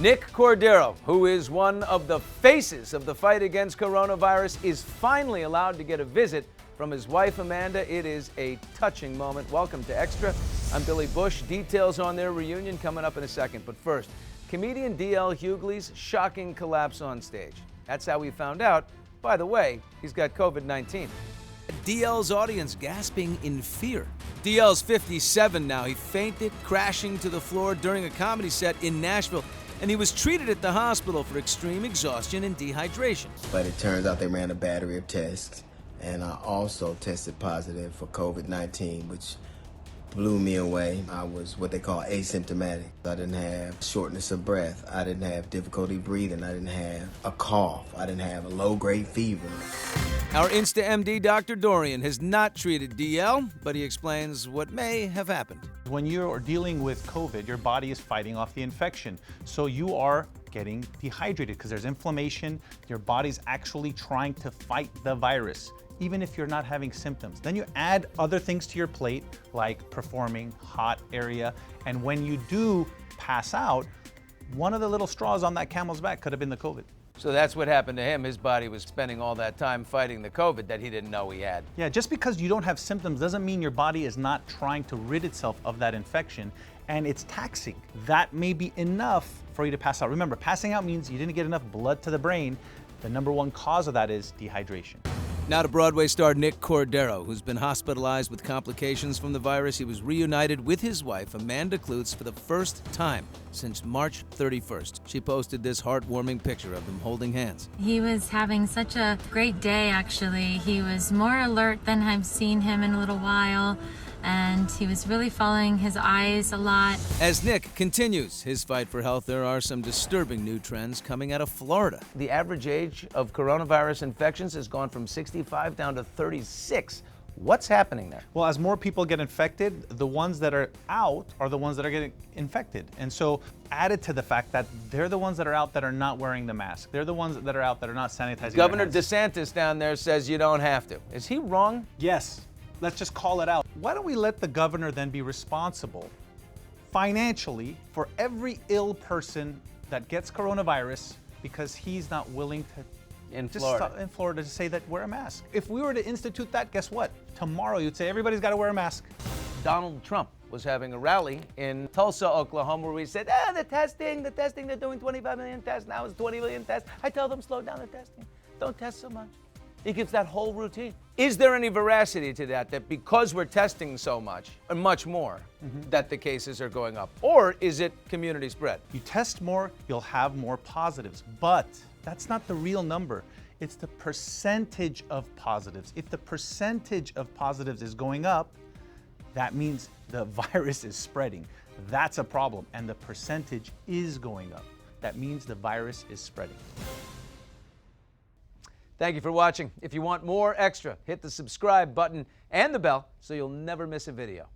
Nick Cordero, who is one of the faces of the fight against coronavirus, is finally allowed to get a visit from his wife, Amanda. It is a touching moment. Welcome to Extra. I'm Billy Bush. Details on their reunion coming up in a second. But first, comedian D.L. Hughley's shocking collapse on stage. That's how we found out. By the way, he's got COVID-19. DL's audience gasping in fear. DL's 57 now. He fainted, crashing to the floor during a comedy set in Nashville, and he was treated at the hospital for extreme exhaustion and dehydration. But it turns out they ran a battery of tests, and I also tested positive for COVID-19, which blew me away. I was what they call asymptomatic. I didn't have shortness of breath. I didn't have difficulty breathing. I didn't have a cough. I didn't have a low-grade fever. Our Insta MD, Dr. Dorian, has not treated DL, but he explains what may have happened. When you're dealing with COVID, your body is fighting off the infection. So you are getting dehydrated because there's inflammation. Your body's actually trying to fight the virus, even if you're not having symptoms. Then you add other things to your plate, like performing, hot area, and when you do pass out, one of the little straws on that camel's back could have been the COVID. So that's what happened to him. His body was spending all that time fighting the COVID that he didn't know he had. Yeah, just because you don't have symptoms doesn't mean your body is not trying to rid itself of that infection, and it's taxing. That may be enough for you to pass out. Remember, passing out means you didn't get enough blood to the brain. The number one cause of that is dehydration. Now to Broadway star Nick Cordero, who's been hospitalized with complications from the virus. He was reunited with his wife, Amanda Klutz, for the first time since March 31st. She posted this heartwarming picture of them holding hands. He was having such a great day, actually. He was more alert than I've seen him in a little while, and he was really following his eyes a lot. As Nick continues his fight for health, there are some disturbing new trends coming out of Florida. The average age of coronavirus infections has gone from 65 down to 36. What's happening there? Well, as more people get infected, the ones that are out are the ones that are getting infected. And so added to the fact that they're the ones that are out that are not wearing the mask. They're the ones that are out that are not sanitizing Governor their hands. DeSantis down there says you don't have to. Is he wrong? Yes. Let's just call it out. Why don't we let the governor then be responsible financially for every ill person that gets coronavirus because he's not willing to In Florida to say that wear a mask. If we were to institute that, guess what? Tomorrow you'd say everybody's got to wear a mask. Donald Trump was having a rally in Tulsa, Oklahoma, where he said, the testing, they're doing 25 million tests, now it's 20 million tests. I tell them, slow down the testing. Don't test so much. He gives that whole routine. Is there any veracity to that because we're testing so much, and much more, that the cases are going up? Or is it community spread? You test more, you'll have more positives. But that's not the real number. It's the percentage of positives. If the percentage of positives is going up, that means the virus is spreading. That's a problem. And the percentage is going up. That means the virus is spreading. Thank you for watching. If you want more Extra, hit the subscribe button and the bell so you'll never miss a video.